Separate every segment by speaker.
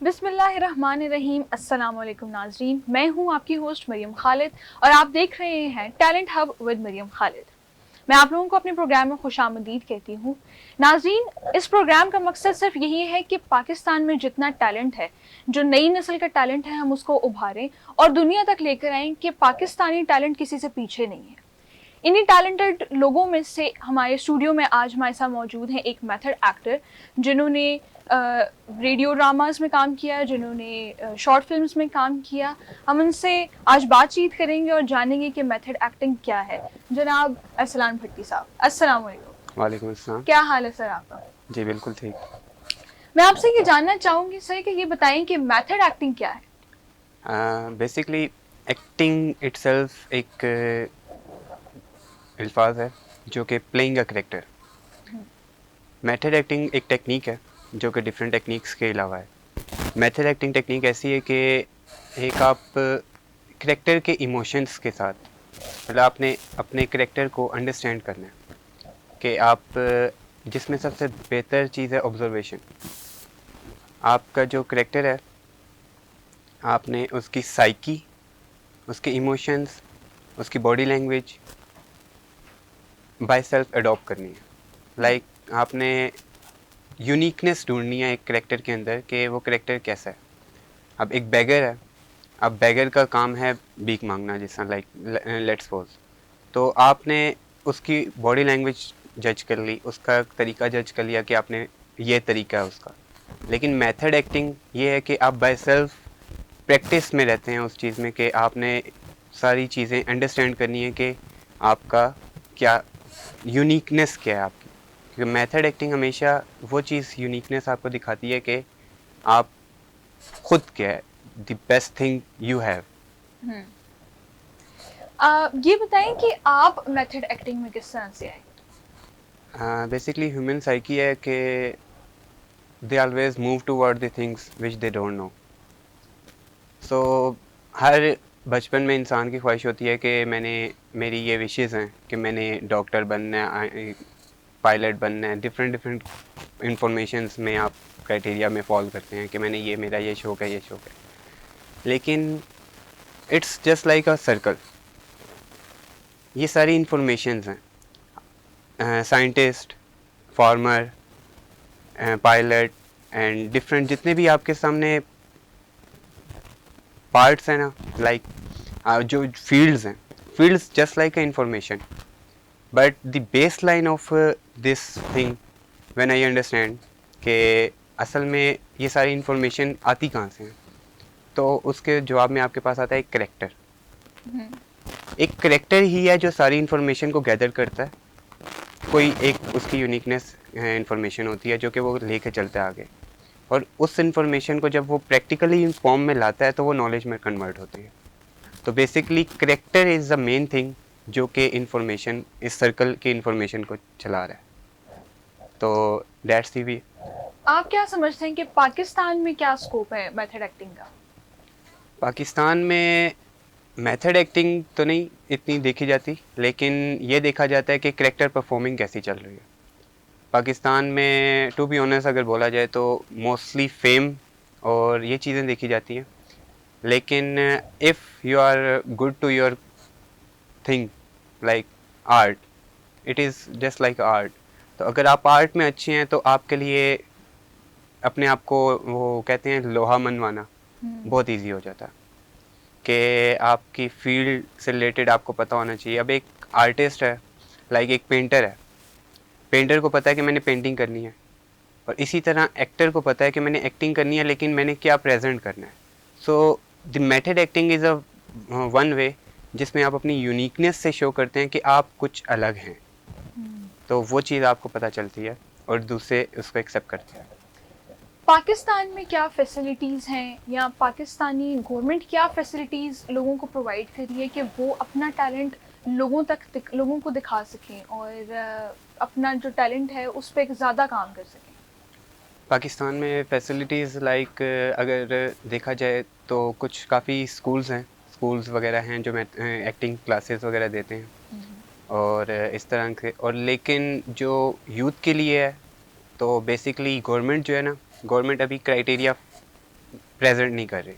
Speaker 1: बिस्मिल्लाहिर्रहमानिर्रहीम। अस्सलाम वालेकुम नाज़रीन, मैं हूँ आपकी होस्ट मरियम खालिद और आप देख रहे हैं talent hub with Maryam Khalid. मैं आप लोगों को अपने प्रोग्राम में खुशामदीद कहती हूँ। नाज़रीन, इस प्रोग्राम का मकसद सिर्फ यही है कि पाकिस्तान में जितना टैलेंट है, जो नई नस्ल का टैलेंट है, हम उसको उभारें और दुनिया तक लेकर आएँ कि पाकिस्तानी टैलेंट किसी से पीछे नहीं है। इन्हीं टैलेंटेड लोगों में से हमारे स्टूडियो में आज हमारे साथ मौजूद हैं एक मेथड एक्टर जिन्होंने रेडियो ड्रामास में काम किया, जिन्होंने शॉर्ट फिल्म्स में काम किया। हम उनसे आज बातचीत करेंगे और जानेंगे कि मेथड एक्टिंग क्या है। जनाब अरसलान भट्टी साहब, अस्सलाम वालेकुम।
Speaker 2: वालेकुम अस्सलाम।
Speaker 1: क्या हाल है सर आपका?
Speaker 2: जी बिल्कुल ठीक।
Speaker 1: मैं आपसे ये जानना चाहूँगी सर कि ये बताएं कि मेथड एक्टिंग क्या है?
Speaker 2: बेसिकली एक्टिंग इटसेल्फ एक अल्फाज है जो कि playing a character. Method acting एक टेक्निक है जो कि डिफरेंट टेक्निक्स के अलावा है। मेथड एक्टिंग टेक्निक ऐसी है कि एक आप करेक्टर के इमोशंस के साथ, मतलब आपने अपने करेक्टर को अंडरस्टैंड करना है कि आप जिसमें सबसे बेहतर चीज़ है ऑब्जर्वेशन। आपका जो करेक्टर है, आपने उसकी साइकी, उसके इमोशंस, उसकी body language by self adopt करनी है। लाइक आपने यूनिकनेस ढूंढनी है एक करेक्टर के अंदर कि वो करेक्टर कैसा है। अब एक बैगर है, अब बैगर का काम है भीख मांगना, जैसा लाइक लेट्स सपोज, तो आपने उसकी बॉडी लैंग्वेज जज कर ली, उसका तरीका जज कर लिया कि आपने ये तरीका है उसका। लेकिन मेथड एक्टिंग ये है कि आप बाय सेल्फ प्रैक्टिस में रहते हैं उस चीज़ में कि आपने सारी चीज़ें अंडरस्टैंड करनी है कि आपका क्या यूनिकनेस क्या है आपकी। क्योंकि मेथड एक्टिंग हमेशा वो चीज़ यूनिकनेस आपको दिखाती है कि आप खुद क्या है, the best thing you have.
Speaker 1: ये बताएं कि आप मेथड एक्टिंग में किस तरह से आए?
Speaker 2: बेसिकली ह्यूमन साइकी है कि they always move toward the things which they don't know. So हर बचपन में इंसान की ख्वाहिश होती है कि मेरी ये विशेज़ हैं कि मैंने डॉक्टर बनना है, पायलट बनना है। डिफरेंट डिफरेंट इंफॉर्मेशंस में आप क्राइटेरिया में फॉल करते हैं कि मैंने ये, मेरा ये शौक है, ये शौक है। लेकिन it's just like a circle. ये सारी इंफॉर्मेशंस हैं, scientist, farmer, pilot and different जितने भी आपके सामने पार्ट्स हैं ना, लाइक जो फील्ड्स हैं, fields just like a information. But the base line of this thing when I understand कि असल में ये सारी इंफॉर्मेशन आती कहाँ से हैं, तो उसके जवाब में आपके पास आता है एक करेक्टर। एक करेक्टर ही है जो सारी इंफॉर्मेशन को गैदर करता है। कोई एक उसकी यूनिकनेस इंफॉर्मेशन होती है जो कि वो लेके चलता है आगे, और उस इंफॉर्मेशन को जब वो प्रैक्टिकली फॉर्म में लाता है तो वो नॉलेज में कन्वर्ट होती है। तो basically character is the main thing जो कि इंफॉर्मेशन, इस सर्कल की इंफॉर्मेशन को चला रहा है। तो दैट्स दी वी।
Speaker 1: आप क्या समझते हैं कि पाकिस्तान में क्या स्कोप है मेथड एक्टिंग का?
Speaker 2: पाकिस्तान में मेथड एक्टिंग तो नहीं इतनी देखी जाती, लेकिन ये देखा जाता है कि करेक्टर परफॉर्मिंग कैसी चल रही है। पाकिस्तान में टू बी ऑनेस्ट अगर बोला जाए तो मोस्टली फेम और ये चीज़ें देखी जाती हैं। लेकिन if you are good to your thing like art, it is just like art. तो अगर आप आर्ट में अच्छे हैं तो आपके लिए अपने आप को, वो कहते हैं लोहा मनवाना, बहुत इजी हो जाता है कि आपकी फील्ड से रिलेटेड आपको पता होना चाहिए। अब एक आर्टिस्ट है, लाइक एक पेंटर है, पेंटर को पता है कि मैंने पेंटिंग करनी है, और इसी तरह एक्टर को पता है कि मैंने एक्टिंग करनी है, लेकिन मैंने क्या प्रेजेंट करना है। So the method acting is a one way जिसमें आप अपनी यूनिकनेस से शो करते हैं कि आप कुछ अलग हैं। तो वो चीज़ आपको पता चलती है और दूसरे उसको एक्सेप्ट करते हैं।
Speaker 1: पाकिस्तान में क्या फैसिलिटीज़ हैं या पाकिस्तानी गवर्नमेंट क्या फैसिलिटीज़ लोगों को प्रोवाइड करी है कि वो अपना टैलेंट लोगों को दिखा सकें और अपना जो टैलेंट है उस पर ज़्यादा काम कर सकें?
Speaker 2: पाकिस्तान में फैसिलिटीज़ लाइक अगर देखा जाए तो कुछ काफ़ी स्कूल्स हैं, स्कूल्स वगैरह हैं जो एक्टिंग क्लासेस वगैरह देते हैं, और इस तरह के। और लेकिन जो यूथ के लिए है, तो बेसिकली गवर्नमेंट जो है ना, गवर्नमेंट अभी क्राइटेरिया प्रेजेंट नहीं कर रहे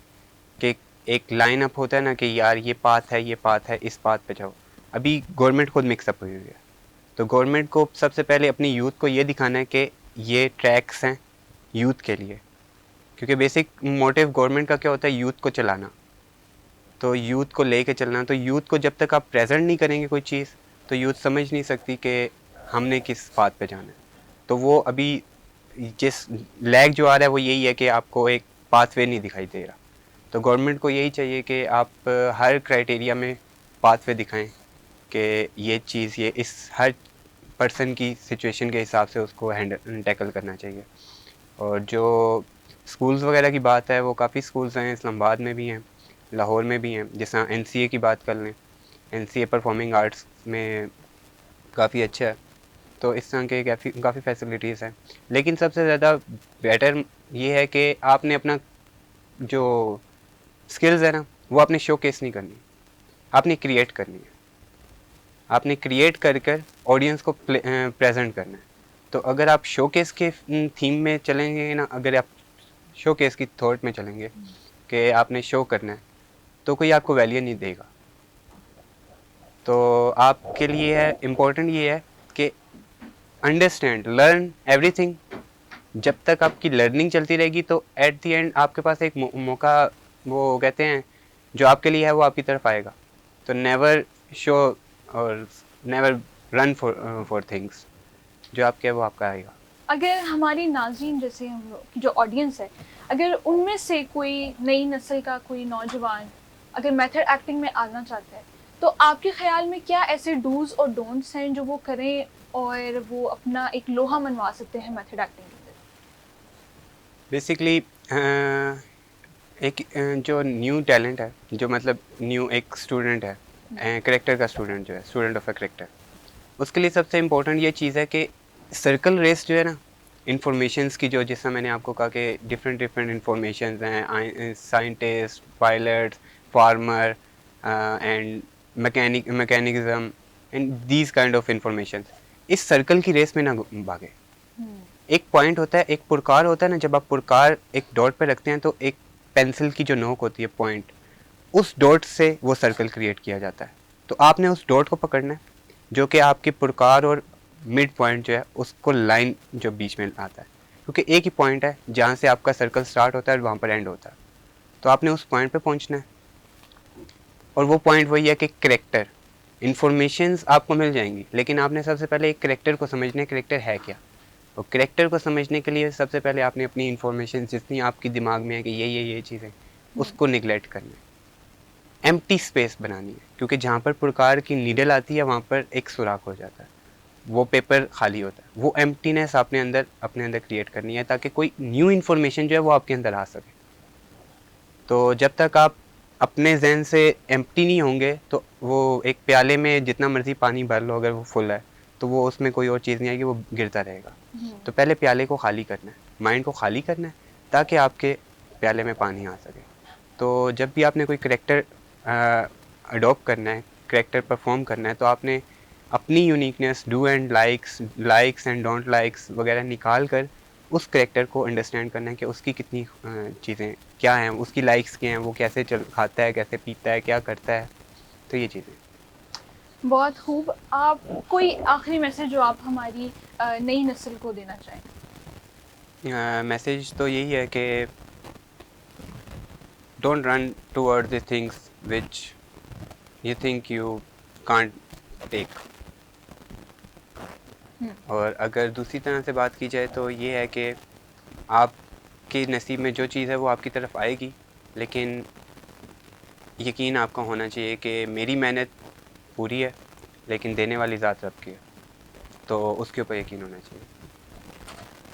Speaker 2: कि एक लाइन अप होता है ना कि यार ये पाथ है, इस पाथ पे जाओ। अभी गवर्नमेंट खुद मिक्सअप हुई हुई है, तो गवर्नमेंट को सबसे पहले अपनी यूथ को ये दिखाना है कि ये ट्रैक्स हैं यूथ के लिए, क्योंकि बेसिक मोटिव गवर्नमेंट का क्या होता है, यूथ को चलाना, तो यूथ को लेके चलना। तो यूथ को जब तक आप प्रेजेंट नहीं करेंगे कोई चीज़, तो यूथ समझ नहीं सकती कि हमने किस बात पे जाना है। तो वो अभी जिस लैग जो आ रहा है वो यही है कि आपको एक पाथवे नहीं दिखाई दे रहा। तो गवर्नमेंट को यही चाहिए कि आप हर क्राइटेरिया में पाथवे दिखाएं कि ये चीज़ ये इस हर पर्सन की सिचुएशन के हिसाब से उसको हैंडल टैकल करना चाहिए। और जो स्कूल्स वगैरह की बात है, वो काफ़ी स्कूल्स हैं, इस्लामाबाद में भी हैं, लाहौर में भी हैं। जैसा एनसीए की बात कर लें, एनसीए परफॉर्मिंग आर्ट्स में काफ़ी अच्छा है, तो इस तरह के काफ़ी फैसिलिटीज़ हैं। लेकिन सबसे ज़्यादा बेटर ये है कि आपने अपना जो स्किल्स है ना वो आपने शोकेस नहीं करनी, आपने क्रिएट करनी है। आपने क्रिएट कर कर ऑडियंस को प्रेजेंट करना है। तो अगर आप शोकेस के थीम में चलेंगे ना, अगर आप शोकेस की थॉट में चलेंगे कि आपने शो करना है, तो कोई आपको वैल्यू नहीं देगा। तो आपके लिए है इम्पोर्टेंट ये है कि अंडरस्टैंड, लर्न एवरीथिंग। जब तक आपकी लर्निंग चलती रहेगी तो एट द एंड आपके पास एक मौका, वो कहते हैं जो आपके लिए है वो आपकी तरफ आएगा। तो नेवर शो और नेवर रन फॉर थिंग्स, जो आपके है वो आपका आएगा।
Speaker 1: अगर हमारी नाज़रीन जैसे हम लोग की जो ऑडियंस है, अगर उनमें से कोई नई नस्ल का कोई नौजवान अगर मेथड एक्टिंग में आना चाहता है, तो आपके ख्याल में क्या ऐसे डूज और डोंट्स हैं जो वो करें और वो अपना एक लोहा मनवा सकते हैं मेथड एक्टिंग के अंदर?
Speaker 2: बेसिकली एक जो न्यू टैलेंट है, जो मतलब न्यू एक स्टूडेंट है, करेक्टर का स्टूडेंट जो है, स्टूडेंट ऑफ अ करेक्टर, उसके लिए सबसे इम्पोर्टेंट ये चीज़ है कि सर्कल रेस जो है ना, इंफॉर्मेशंस की, जो जैसा मैंने आपको कहा कि डिफरेंट डिफरेंट इंफॉर्मेशंस हैं, scientist, pilots, farmer and mechanism and these kind of information, इस सर्कल की रेस में ना भागे। एक पॉइंट होता है, एक पुरकार होता है ना, जब आप पुरकार एक डॉट पे रखते हैं तो एक पेंसिल की जो नोक होती है, पॉइंट, उस डॉट से वो सर्कल क्रिएट किया जाता है। तो आपने उस डॉट को पकड़ना है जो कि आपके पुरकार और मिड पॉइंट जो है उसको लाइन जो बीच में आता है, क्योंकि एक ही पॉइंट है जहाँ से आपका सर्कल स्टार्ट होता है और वहाँ पर एंड होता है। तो आपने उस पॉइंट पे पहुँचना है, और वो पॉइंट वही है कि करेक्टर, इन्फॉर्मेशंस आपको मिल जाएंगी, लेकिन आपने सबसे पहले एक करेक्टर को समझना है, करेक्टर है क्या। और करेक्टर को समझने के लिए सबसे पहले आपने अपनी इन्फॉर्मेशन जितनी आपकी दिमाग में है कि ये चीज़ें, उसको निगलेक्ट करना है, एम्प्टी स्पेस बनानी है, क्योंकि जहाँ पर पुरकार की नीडल आती है वहाँ पर एक सुराख हो जाता है, वो पेपर खाली होता है। वो एम्प्टीनेस आपने अपने अंदर क्रिएट करनी है ताकि कोई न्यू इन्फॉर्मेशन जो है वो आपके अंदर आ सके। तो जब तक आप अपने जहन से एम्प्टी नहीं होंगे, तो वो एक प्याले में जितना मर्जी पानी भर लो, अगर वो फुल है तो वो उसमें कोई और चीज़ नहीं आएगी, वो गिरता रहेगा। तो पहले प्याले को खाली करना है, माइंड को खाली करना है, ताकि आपके प्याले में पानी आ सके। तो जब भी आपने कोई करेक्टर अडॉप्ट करना है, करेक्टर परफॉर्म करना है, तो आपने अपनी uniqueness, do and likes and don't likes वगैरह निकाल कर उस करेक्टर को अंडरस्टैंड करना है कि उसकी कितनी चीज़ें क्या हैं, उसकी लाइक्स क्या हैं, वो कैसे खाता है, कैसे पीता है, क्या करता है, तो ये चीज़ें।
Speaker 1: बहुत खूब। आप कोई आखिरी मैसेज जो आप हमारी नई नस्ल को देना चाहें?
Speaker 2: मैसेज तो यही है कि don't run toward the things which you think you can't take. और अगर दूसरी तरह से बात की जाए तो ये है कि आपके नसीब में जो चीज़ है वो आपकी तरफ आएगी, लेकिन यकीन आपका होना चाहिए कि मेरी मेहनत पूरी है, लेकिन देने वाली ज़ात रब की है, तो उसके ऊपर यकीन होना चाहिए।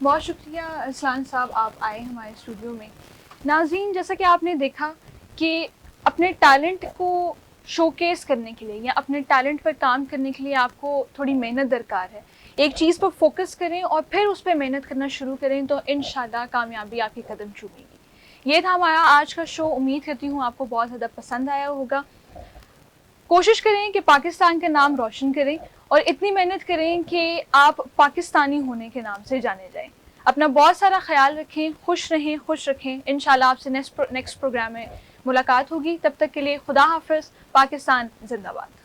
Speaker 1: बहुत शुक्रिया असलान साहब, आप आए हमारे स्टूडियो में। नाज़रीन, जैसा कि आपने देखा कि अपने टैलेंट को शोकेस करने के लिए या अपने टैलेंट पर काम करने के लिए आपको थोड़ी मेहनत दरकार है। एक चीज़ पर फोकस करें और फिर उस पर मेहनत करना शुरू करें तो इंशाल्लाह कामयाबी आपके कदम चूमेगी। ये था हमारा आज का शो। उम्मीद करती हूँ आपको बहुत ज़्यादा पसंद आया होगा। कोशिश करें कि पाकिस्तान का नाम रोशन करें और इतनी मेहनत करें कि आप पाकिस्तानी होने के नाम से जाने जाएं। अपना बहुत सारा ख्याल रखें, खुश रहें, खुश रखें। इंशाल्लाह आपसे नेक्स्ट प्रोग्राम में मुलाकात होगी। तब तक के लिए खुदा हाफिज़। पाकिस्तान जिंदाबाद।